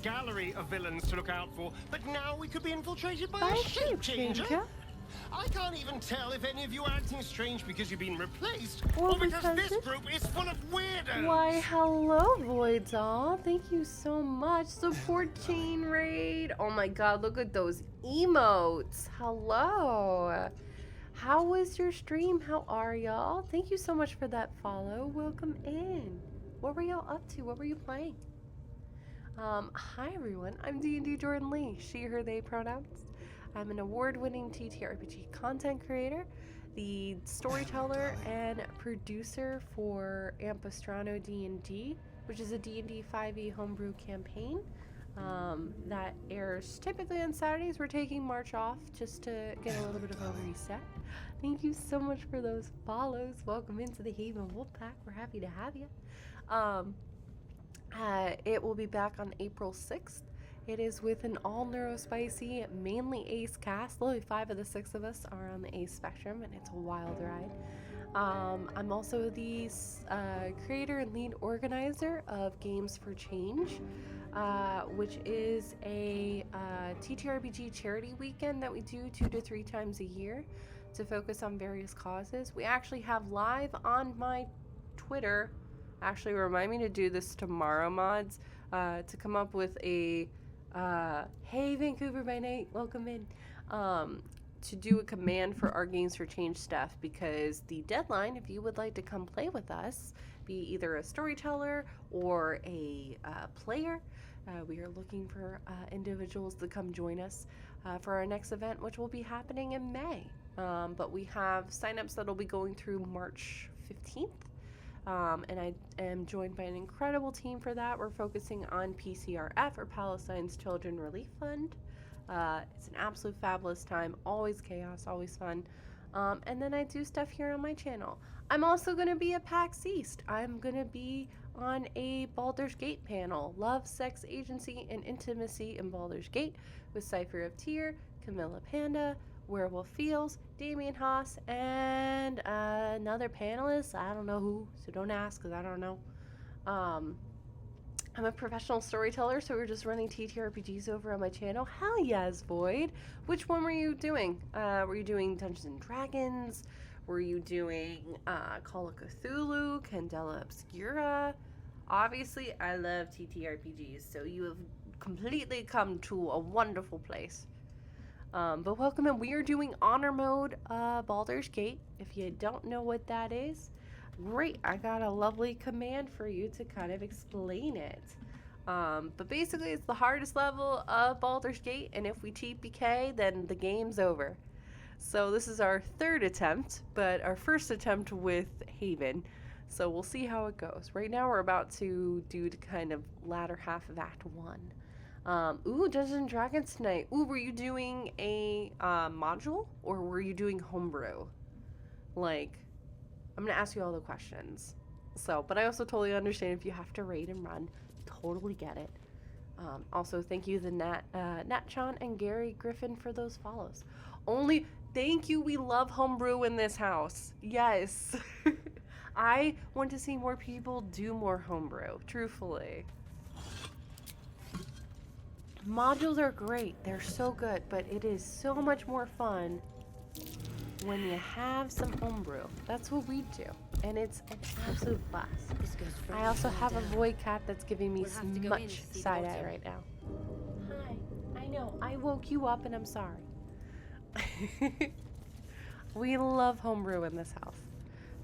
gallery of villains to look out for, but now we could be infiltrated by By a a shape changer. shape-changer? I can't even tell if any of you are acting strange because you've been replaced, Or or because this because group is full of weirdos. Why, hello, Voidol. Thank you so much. Support chain raid. Oh my god, look at those emotes. Hello. How was your stream? How are y'all? Thank you so much for that follow. Welcome in. What were y'all up to? What were you playing? Hi everyone. I'm DNDJordanLea. She, her, they pronouns. I'm an award-winning TTRPG content creator, the storyteller and producer for Ampistrano D&D, which is a D&D 5e homebrew campaign that airs typically on Saturdays. We're taking March off just to get a little bit of a reset. Thank you so much for those follows. Welcome into the Haven Wolfpack. We're happy to have you. It will be back on April 6th. It is with an all neurospicy, mainly ace cast. Literally 5 of the 6 of us are on the ace spectrum, and it's a wild ride. I'm also the creator and lead organizer of Games for Change, which is a TTRPG charity weekend that we do 2 to 3 times a year to focus on various causes. We actually have live on my Twitter. Actually, remind me to do this tomorrow, mods, to come up with a hey Vancouver by night, welcome in, to do a command for our Games for Change stuff, because the deadline, if you would like to come play with us, be either a storyteller or a player, we are looking for individuals to come join us for our next event, which will be happening in May. But we have signups that'll be going through March 15th. And I am joined by an incredible team for that. We're focusing on PCRF, or Palestine's Children Relief Fund. It's an absolute fabulous time, always chaos, always fun. And then I do stuff here on my channel. I'm also going to be at PAX East. I'm going to be on a Baldur's Gate panel, Love, Sex, Agency, and Intimacy in Baldur's Gate, with Cypher of Tyr, Camilla Panda, Werewolf Fields, Damien Haas, and another panelist. I don't know who, so don't ask because I don't know. I'm a professional storyteller, so we're just running TTRPGs over on my channel. Hell yes, Void. Which one were you doing? Were you doing Dungeons and Dragons? Were you doing Call of Cthulhu, Candela Obscura? Obviously, I love TTRPGs, so you have completely come to a wonderful place. But welcome in. We are doing Honor Mode Baldur's Gate. If you don't know what that is, great. I got a lovely command for you to kind of explain it. But basically, it's the hardest level of Baldur's Gate, and if we TPK, then the game's over. So this is our 3rd attempt, but our first attempt with Haven. So we'll see how it goes. Right now, we're about to do the kind of latter half of Act 1. Ooh, Dungeons and Dragons tonight. Ooh, were you doing a module, or were you doing homebrew? Like, I'm gonna ask you all the questions. So, but I also totally understand if you have to raid and run. Totally get it. Also, thank you to Natchan and Gary Griffin for those follows. Thank you. We love homebrew in this house. Yes. I want to see more people do more homebrew, truthfully. Modules are great. They're so good, but it is so much more fun when you have some homebrew. That's what we do, and it's an absolute blast. I also have a void cat that's giving me much side eye right now. Hi. I know. I woke you up, and I'm sorry. We love homebrew in this house.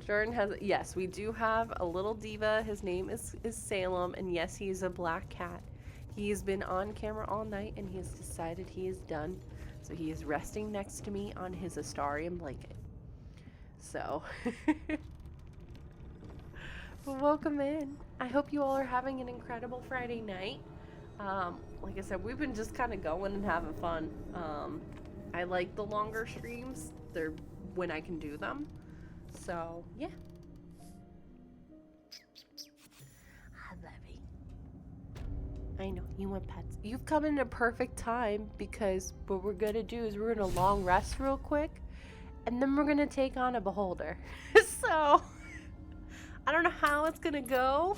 Jordan has, yes, we do have a little diva. His name is Salem, and yes, he's a black cat. He's been on camera all night, and he has decided he is done. So he is resting next to me on his Astarian blanket. So, well, welcome in. I hope you all are having an incredible Friday night. Like I said, we've been just kind of going and having fun. I like the longer streams. They're when I can do them. So, yeah. Hi, baby. I know, you want pets. You've come in a perfect time, because what we're going to do is we're going to long rest real quick, and then we're going to take on a beholder. So, I don't know how it's going to go,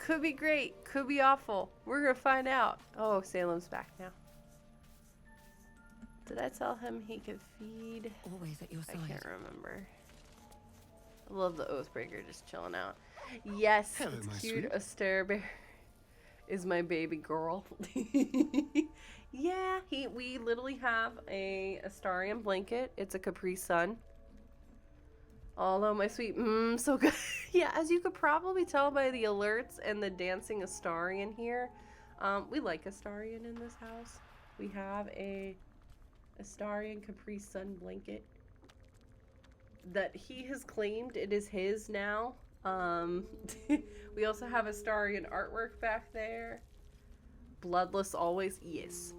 Could be great. Could be awful. We're gonna find out. Oh, Salem's back now. Did I tell him he could feed? Always at your side. I can't remember. I love the Oathbreaker just chilling out. Yes, Hello, it's my cute. sweet. Astairbear is my baby girl. Yeah, we literally have a Astarian blanket. It's a Capri Sun. Although my sweet, so good. Yeah, as you could probably tell by the alerts and the dancing Astarian here, we like Astarian in this house. We have a Astarian Capri Sun blanket that he has claimed it is his now. We also have Astarian artwork back there. Bloodless always, yes.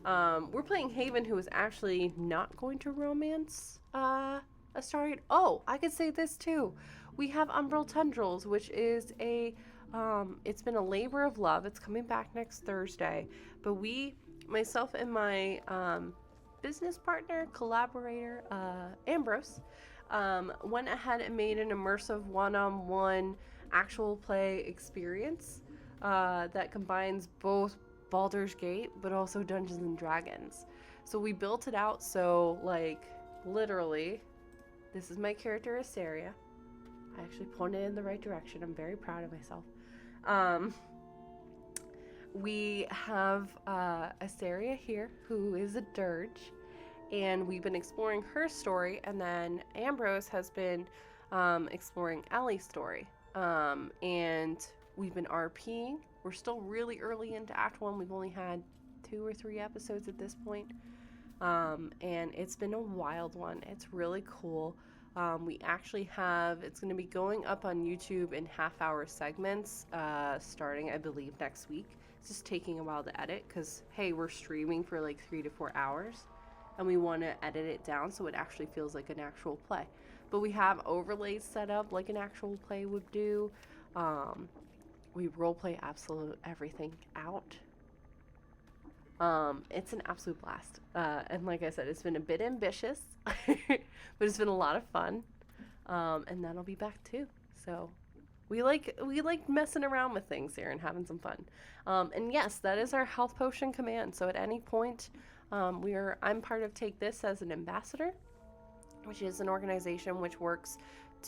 We're playing Haven, who is actually not going to romance Astarian. Oh, I could say this too. We have Umbral Tendrils, which is a it's been a labor of love. It's coming back next Thursday, but myself and my business partner, collaborator, Ambrose, went ahead and made an immersive one-on-one actual play experience that combines both Baldur's Gate but also Dungeons and Dragons. So we built it out so, like, literally, this is my character Asteria. I actually pointed in the right direction. I'm very proud of myself. We have Asteria here, who is a dirge, and we've been exploring her story, and then Ambrose has been exploring Ellie's story. And we've been RPing. We're still really early into Act 1. We've only had 2 or 3 episodes at this point. And it's been a wild one. It's really cool. We actually it's going to be going up on YouTube in half-hour segments starting, I believe, next week. It's just taking a while to edit because, hey, we're streaming for like 3 to 4 hours. And we want to edit it down so it actually feels like an actual play. But we have overlays set up like an actual play would do. We roleplay absolute everything out. It's an absolute blast. And like I said, it's been a bit ambitious, but it's been a lot of fun. And that'll be back too. So we like messing around with things here and having some fun. And yes, that is our health potion command. So at any point, I'm part of Take This as an ambassador, which is an organization which works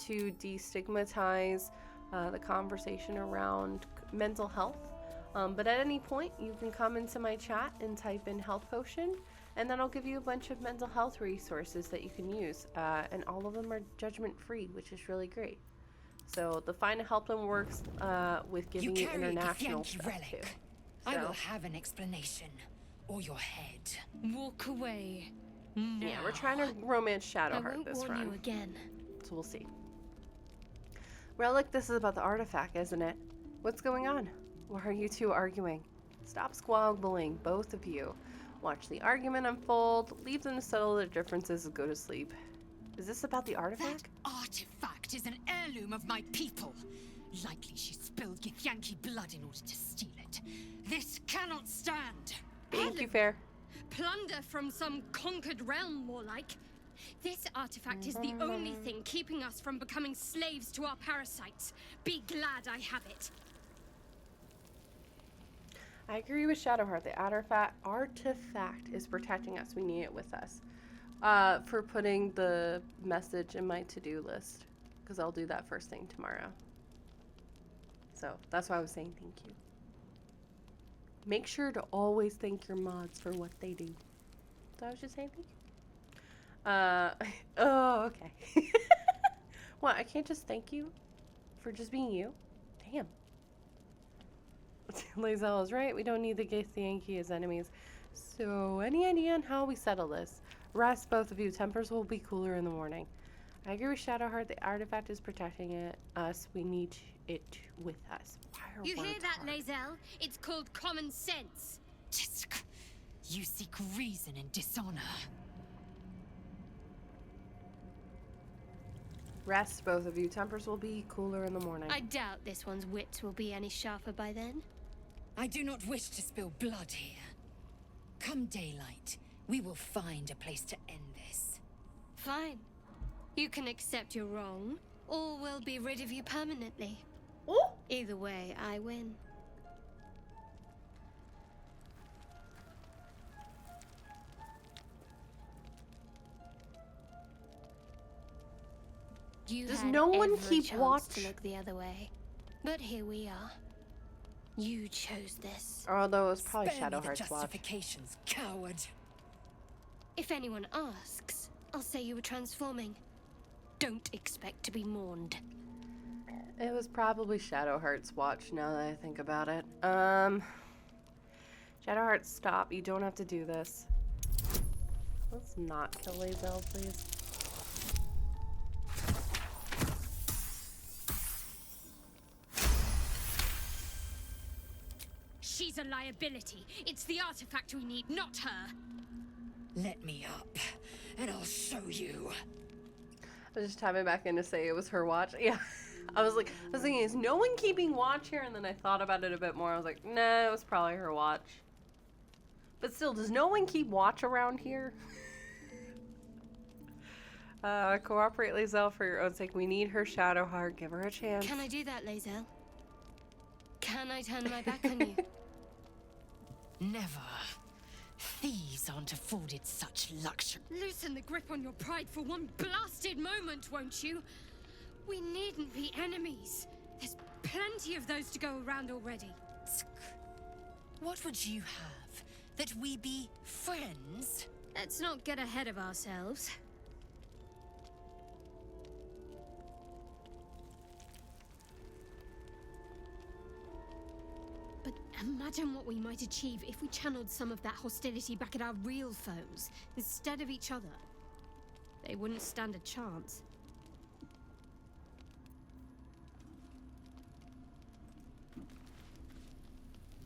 to destigmatize the conversation around mental health. But at any point, you can come into my chat and type in health potion, and then I'll give you a bunch of mental health resources that you can use. And all of them are judgment free, which is really great. So the Find a Helpline works with giving you international stuff relic. too. I will have an explanation, or your head. Walk away. No. Yeah, we're trying to romance Shadowheart this warn run. you again. So we'll see. Relic, this is about the artifact, isn't it? What's going on? Why are you two arguing? Stop squabbling, both of you. Watch the argument unfold, leave them to settle their differences and go to sleep. Is this about the artifact? That artifact is an heirloom of my people. Likely she spilled Githyanki blood in order to steal it. This cannot stand. Thank you, Fair. Plunder from some conquered realm, more like. This artifact is the only thing keeping us from becoming slaves to our parasites. Be glad I have it. I agree with Shadowheart. The artifact is protecting us. We need it with us. For putting the message in my to-do list, because I'll do that first thing tomorrow. So that's why I was saying thank you. Make sure to always thank your mods for what they do. So I was just saying thank you. Oh, okay. What, I can't just thank you for just being you? Damn. Lae'zel is right. We don't need the Githyanki as enemies. So, any idea on how we settle this? Rest, both of you. Tempers will be cooler in the morning. I agree with Shadowheart. The artifact is protecting us. We need it with us. You hear that, Lae'zel? It's called common sense. Tisk. You seek reason and dishonor. Rest, both of you. Tempers will be cooler in the morning. I doubt this one's wits will be any sharper by then. I do not wish to spill blood here. Come daylight, we will find a place to end this. Fine. You can accept you're wrong, or we'll be rid of you permanently. Oh! Either way, I win. You Does had no one every keep chance watch? to look the other way, but here we are. You chose this. Although it was probably Spare me the Shadowheart's watch. justifications, coward. If anyone asks, I'll say you were transforming. Don't expect to be mourned. It was probably Shadowheart's watch now that I think about it. Shadowheart, stop. You don't have to do this. Let's not kill Lae'zel, please. She's a liability. It's the artifact we need, not her. Let me up, and I'll show you. I was just tapping back in to say it was her watch. Yeah. I was thinking, is no one keeping watch here? And then I thought about it a bit more. I was like, nah, it was probably her watch. But still, does no one keep watch around here? Cooperate, Lae'zel, for your own sake. We need her Shadowheart. Give her a chance. Can I do that, Lae'zel? Can I turn my back on you? Never. Thieves aren't afforded such luxury. Loosen the grip on your pride for one blasted moment, won't you? We needn't be enemies. There's plenty of those to go around already. What would you have? That we be friends? Let's not get ahead of ourselves. But imagine what we might achieve if we channeled some of that hostility back at our real foes, instead of each other. They wouldn't stand a chance.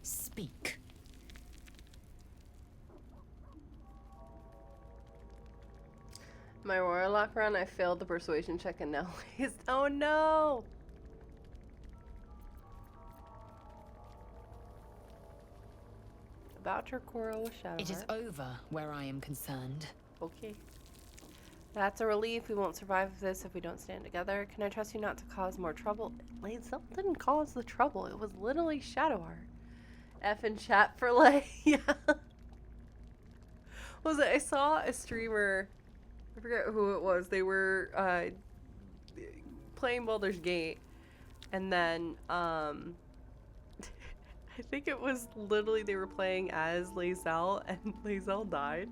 Speak. My Warlock run, I failed the persuasion check and now he's. Oh no! About your quarrel with Shadowheart. It is over where I am concerned. Okay. That's a relief. We won't survive this if we don't stand together. Can I trust you not to cause more trouble? Lae'zel didn't cause the trouble. It was literally Shadowheart. F in chat for yeah. Was it? I saw a streamer. I forget who it was. They were playing Baldur's Gate, and then I think it was literally they were playing as Lae'zel, and Lae'zel died,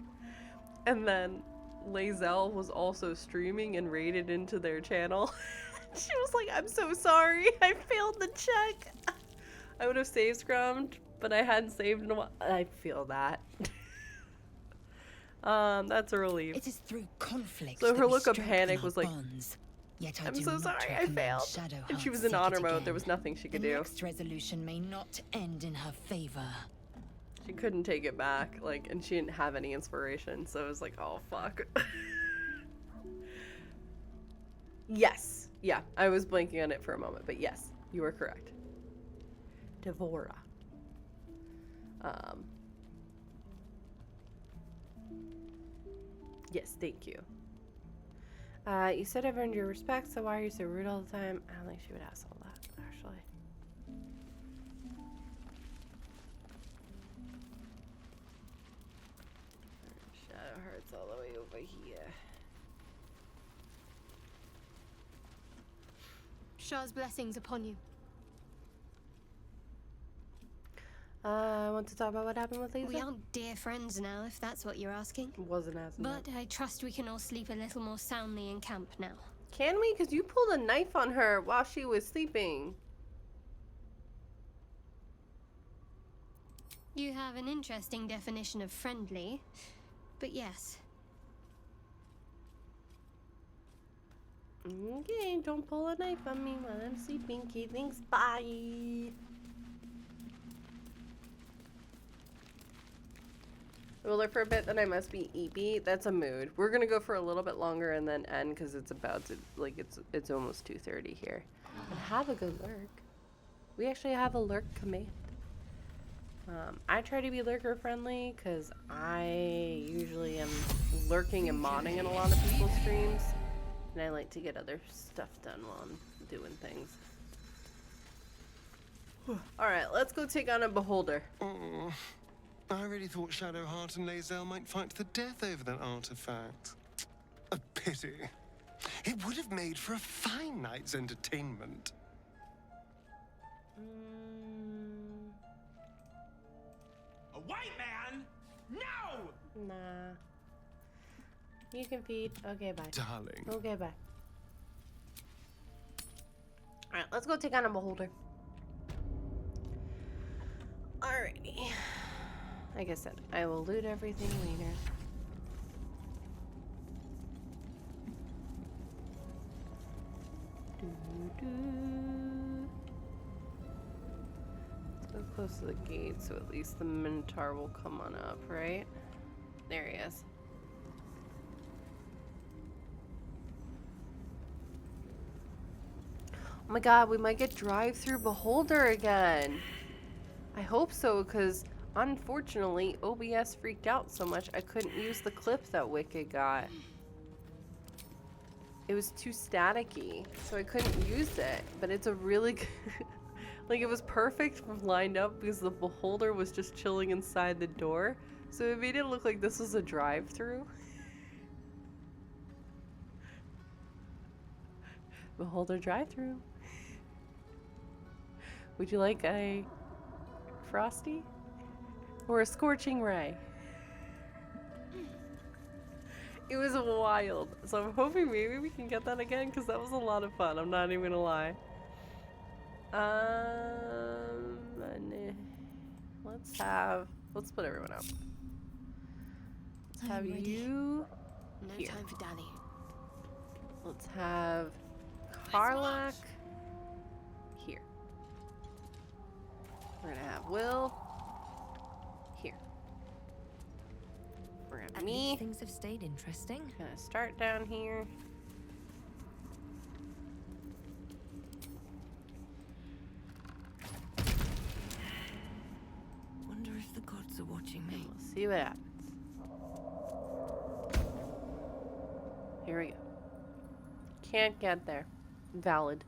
and then Lae'zel was also streaming and raided into their channel. She was like, "I'm so sorry, I failed the check. I would have saved scrummed, but I hadn't saved in a while." I feel that. That's a relief. It is through conflict. So that her we look of strengthen panic our was like, bonds. Yet I "I'm do so not sorry, I recommend failed." Shadowheart And she was in seek honor it mode. again. There was nothing she could The do. next resolution may not end in her favor. She couldn't take it back, like, and she didn't have any inspiration, so it was like, oh fuck. Yes. Yeah, I was blanking on it for a moment, but yes, you are correct. Devora. Yes, thank you. You said I've earned your respect, so why are you so rude all the time? I don't think she would ask all that, actually. Shadowheart's all the way over here. Shah's blessings upon you. I want to talk about what happened with Lisa. We aren't dear friends now, if that's what you're asking. Wasn't asking But that. I trust we can all sleep a little more soundly in camp now. Can we? Because you pulled a knife on her while she was sleeping. You have an interesting definition of friendly, but yes. Okay, don't pull a knife on me while I'm sleeping. Okay, thanks. Bye. We'll look for a bit, then I must be EP. That's a mood. We're gonna go for a little bit longer and then end because it's about to, like, it's almost 2:30 here. And have a good lurk. We actually have a lurk command. I try to be lurker friendly because I usually am lurking and modding in a lot of people's streams. And I like to get other stuff done while I'm doing things. Alright, let's go take on a beholder. Oh, I really thought Shadowheart and Lae'zel might fight to the death over that artifact. A pity. It would have made for a fine night's entertainment. A white man? No! Nah. You can feed. Okay, bye. Darling. Okay, bye. Alright, let's go take on a beholder. Alrighty. Like I said, I will loot everything later. Let's go close to the gate so at least the Minotaur will come on up, right? There he is. Oh my god, we might get drive-through beholder again. I hope so, because unfortunately OBS freaked out so much I couldn't use the clip that Wicked got. It was too staticky, so I couldn't use it. But it's a really good like, it was perfect lined up because the beholder was just chilling inside the door. So it made it look like this was a drive-through. Beholder drive-through. Would you like a frosty or a scorching ray? It was wild, so I'm hoping maybe we can get that again because that was a lot of fun. I'm not even gonna lie. Let's split everyone up. Let's have you here. No time for dally. Let's have Karlak here. We're gonna have Will here. We're gonna have At me. least things have stayed interesting. Gonna start down here. Wonder if the gods are watching me. We'll see what happens. Here we go. Can't get there. Valid.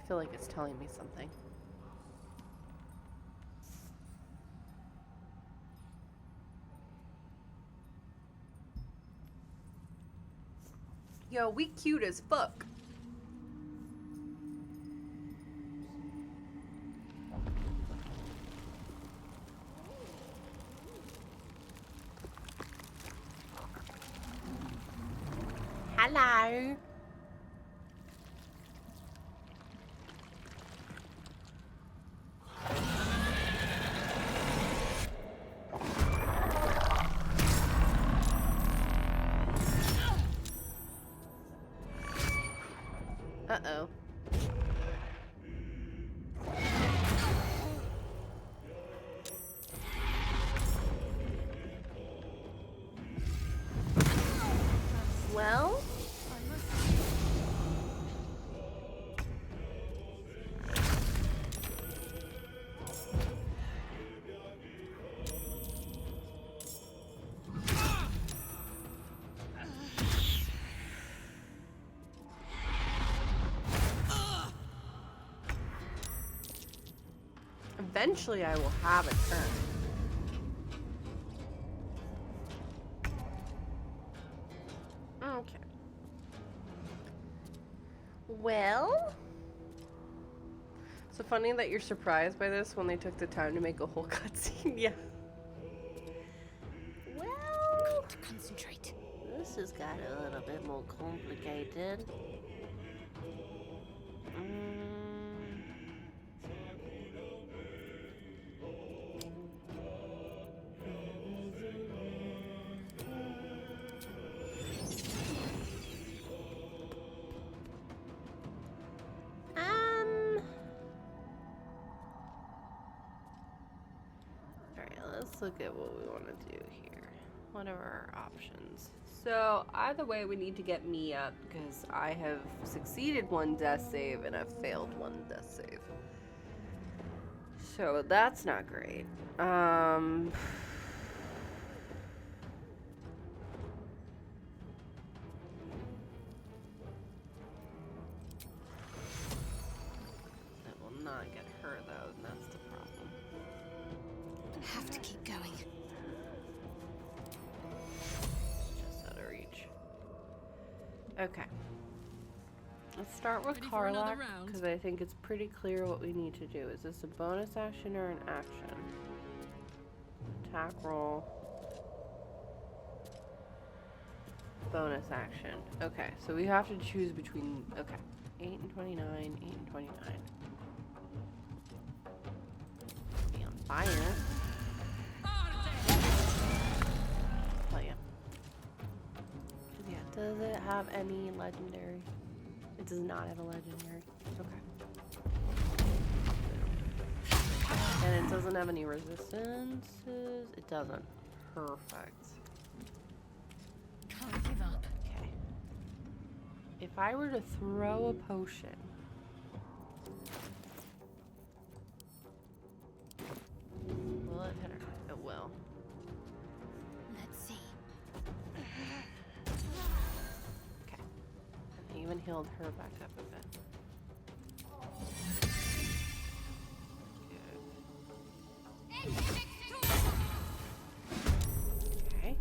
I feel like it's telling me something. Yo, we cute as fuck. Hello. Uh-oh. Well? Eventually I will have a turn. Okay. Well? So funny that you're surprised by this when they took the time to make a whole cutscene. Yeah. Well, To concentrate. this has got a little bit more complicated. Alright, let's look at what we want to do here. What are our options? So, either way, we need to get me up because I have succeeded one death save and I've failed one death save. So, that's not great. That will not get her, though. going. Just out of reach. Okay. Let's start with Ready for another Karlak, round? because I think it's pretty clear what we need to do. Is this a bonus action or an action? Attack roll. Bonus action. Okay, so we have to choose between, okay, 8 and 29, 8 and 29. Be on fire. Oh yeah. Yeah, does it have any legendary? It does not have a legendary. Okay. And it doesn't have any resistances? It doesn't. Perfect. Can't give up. Okay. If I were to throw a potion. Will it hit her? It will. Let's see. Okay. And even healed her back up a bit. Okay.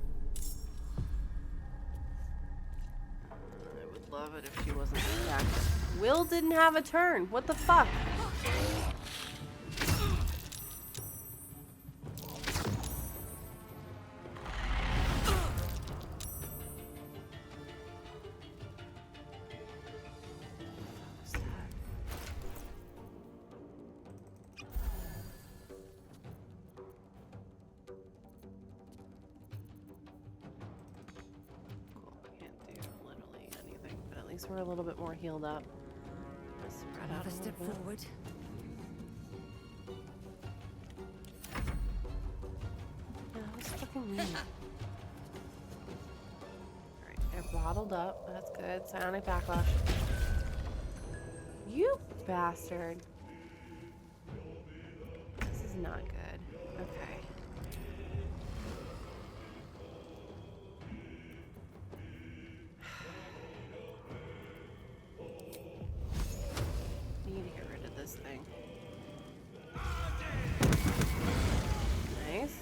I would love it if she wasn't stacked. Will didn't have a turn. What the fuck? We're a little bit more healed up. Let's spread out a Another step little bit. forward. Yeah, that's fucking weird. Alright, I bottled up. That's good. Psionic backlash. You bastard. This is not good. Okay. Need to get rid of this thing. Nice.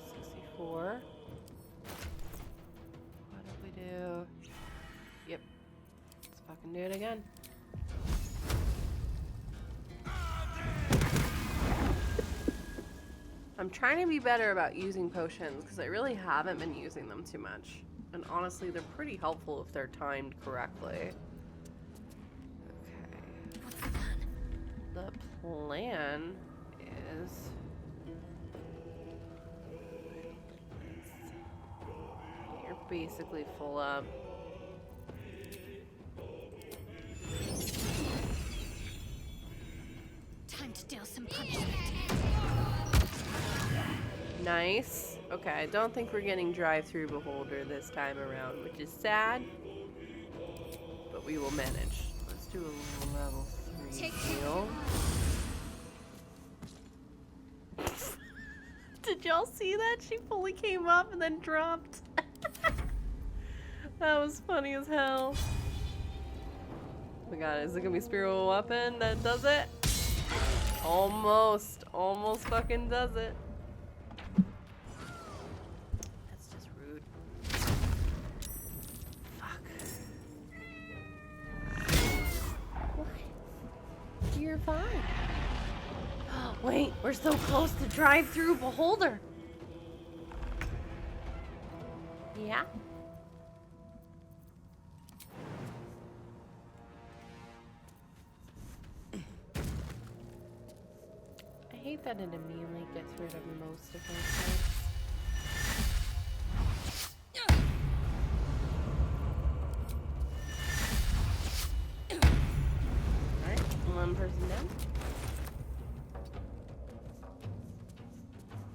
64. What did we do? Yep. Let's fucking do it again. I'm trying to be better about using potions because I really haven't been using them too much. And honestly, they're pretty helpful if they're timed correctly. What's the plan? The plan is... You're basically full up. Time to deal some punishment. Nice. Okay, I don't think we're getting drive-through beholder this time around, which is sad. But we will manage. Let's do a level 3 heal. Did y'all see that? She fully came up and then dropped. That was funny as hell. Oh my god, is it gonna be spiritual weapon that does it? Almost. Almost fucking does it. That's just rude. Fuck. What? You're fine. Wait, we're so close to drive-through beholder. Yeah? I hate that it immediately gets rid of most of those things. Alright, one person down.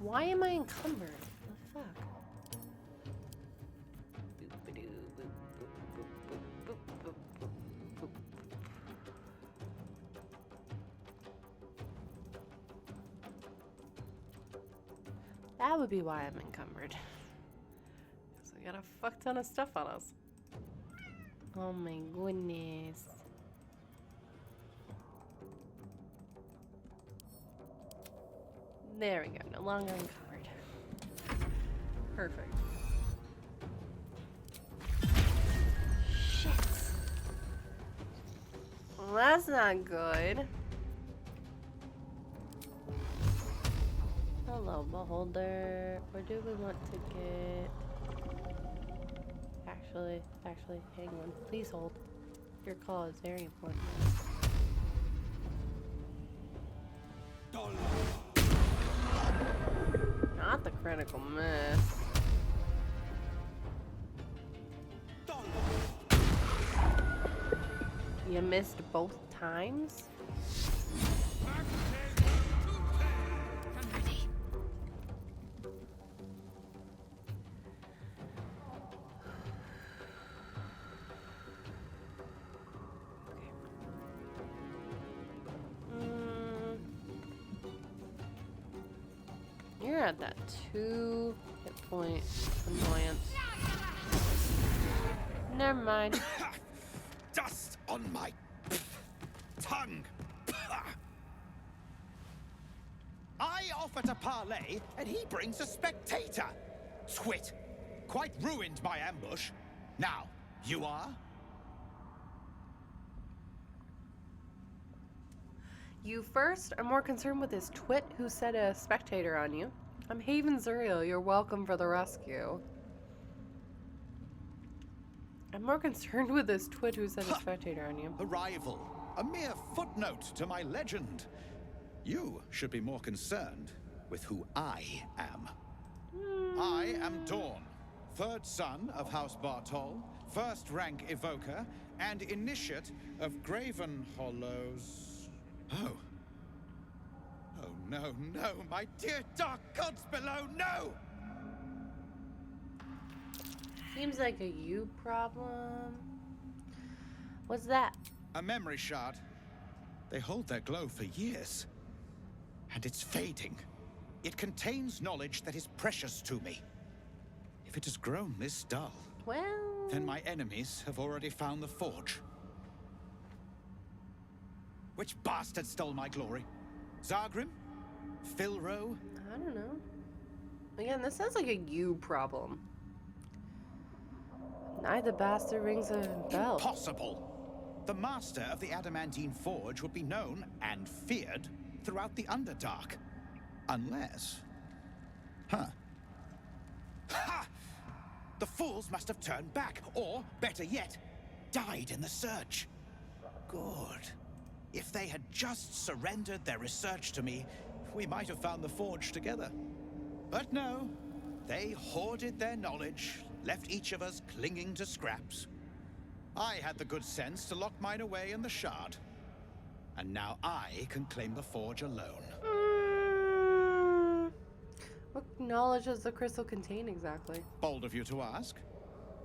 Why am I encumbered? What the fuck? Boop-a-doo, boop, boop, boop, boop, boop, boop, boop. That would be why I'm encumbered. Because we got a fuck ton of stuff on us. Oh my goodness. There we go, no longer encumbered. Perfect. Shit. Well, that's not good. Hello, beholder. Where do we want to get? Actually, hang on. Please hold. Your call is very important. Not the critical miss. You missed both times? I'm ready. You're at that 2 hit point annoyance. Never mind. Dust on my tongue. I offer to parley, and he brings a spectator. Twit. Quite ruined my ambush. Now, you are? You first are more concerned with this twit who set a spectator on you. I'm Haven Zuriel. You're welcome for the rescue. I'm more concerned with this twit who set a spectator on you. A rival. A mere footnote to my legend. You should be more concerned with who I am. I am Dawn, 3rd son of House Bartol, 1st rank evoker, and initiate of Graven Hollows. Oh. Oh no, no, my dear dark gods below, no! Seems like a you problem. What's that? A memory shard. They hold their glow for years. And it's fading. It contains knowledge that is precious to me. If it has grown this dull, Well, then my enemies have already found the forge. Which bastard stole my glory? Zargrim? Filro? I don't know. Again, this sounds like a you problem. Neither bastard rings a bell. Impossible! The master of the adamantine forge would be known and feared throughout the Underdark. Unless... Huh. Ha! The fools must have turned back, or, better yet, died in the search. Good. If they had just surrendered their research to me, we might have found the forge together. But no, they hoarded their knowledge, left each of us clinging to scraps. I had the good sense to lock mine away in the shard. And now I can claim the forge alone. What knowledge does the crystal contain exactly? Bold of you to ask.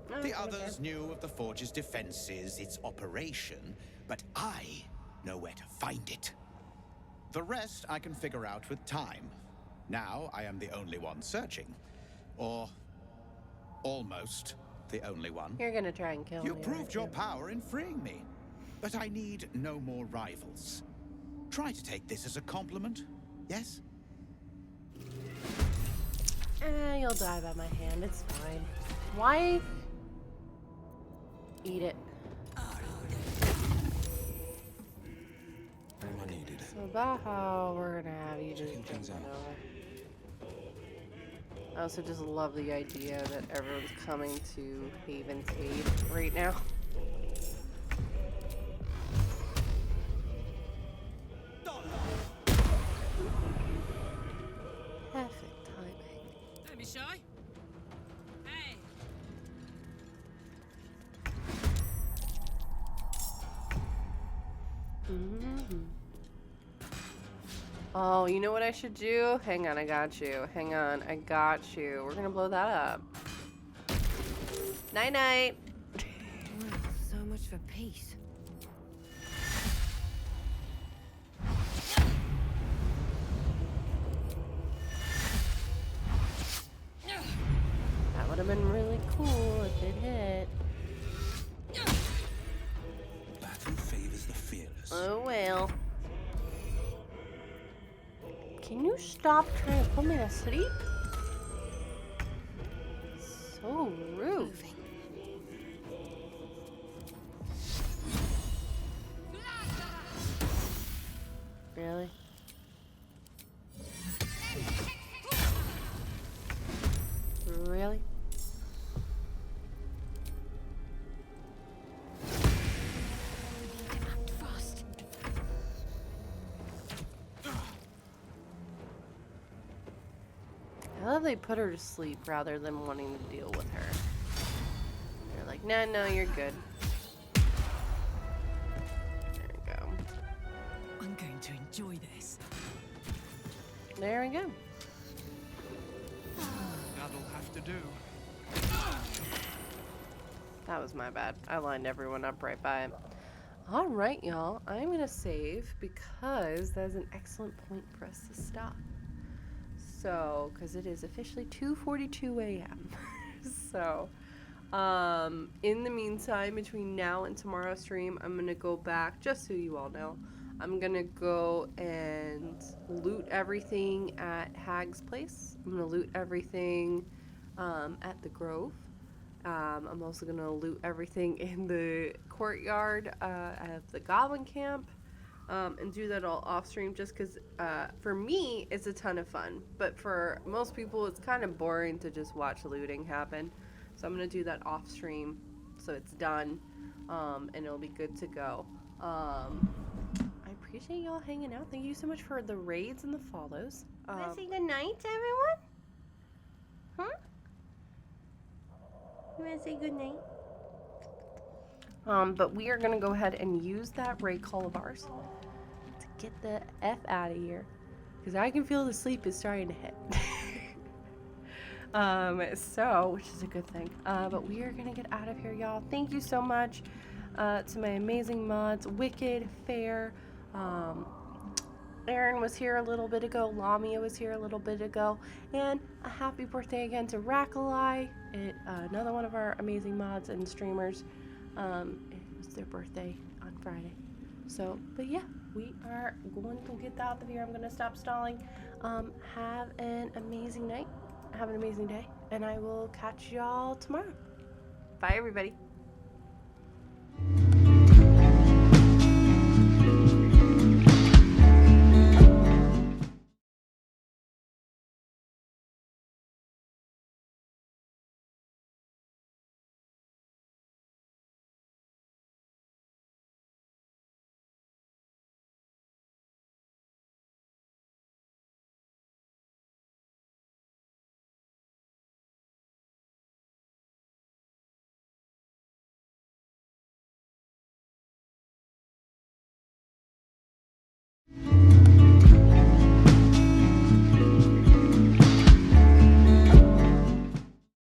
Oh, The okay. others knew of the forge's defenses, its operation, but I know where to find it. The rest I can figure out with time. Now I am the only one searching. Or almost the only one. You're gonna try and kill You me. proved aren't your you? power in freeing me. But I need no more rivals. Try to take this as a compliment, yes? You'll die by my hand. It's fine. Why? Eat it. I needed. So about how we're gonna have you just Checking things jump out. over. I also just love the idea that everyone's coming to Haven's aid right now. Perfect timing. Don't be shy. Hey. Oh, you know what I should do? Hang on, I got you. Hang on, I got you. We're gonna blow that up. Night night. So much for peace. That would have been really cool if it hit. Battle favors the fearless. Oh well. Can you stop trying to put me to sleep? Oh, rude. Moving. Really? Really? Act fast. I love they put her to sleep rather than wanting to deal with her. They're like, no, no, you're good. There we go. I'm going to enjoy this. There we go. That'll have to do. That was my bad. I lined everyone up right by him. All right, y'all. I'm going to save because that is an excellent point for us to stop. So, because it is officially 2:42 a.m. So, in the meantime, between now and tomorrow's stream, I'm going to go back, just so you all know, I'm going to go and loot everything at Hag's place. I'm going to loot everything at the Grove. I'm also going to loot everything in the courtyard of the Goblin Camp. And do that all off stream just because for me it's a ton of fun, but for most people it's kind of boring to just watch looting happen. So I'm gonna do that off stream so it's done, and it'll be good to go. I appreciate y'all hanging out. Thank you so much for the raids and the follows. Say good night to everyone? Huh? You wanna say good night? But we are gonna go ahead and use that raid call of ours to get the F out of here, because I can feel the sleep is starting to hit. So, which is a good thing. But we are gonna get out of here, y'all. Thank you so much to my amazing mods, Wicked, Fair, Aaron was here a little bit ago, Lamia was here a little bit ago, and a happy birthday again to Rackalai, another one of our amazing mods and streamers. It was their birthday on Friday. So, but yeah, we are going to get out of here. I'm going to stop stalling. Have an amazing night. Have an amazing day. And I will catch y'all tomorrow. Bye, everybody.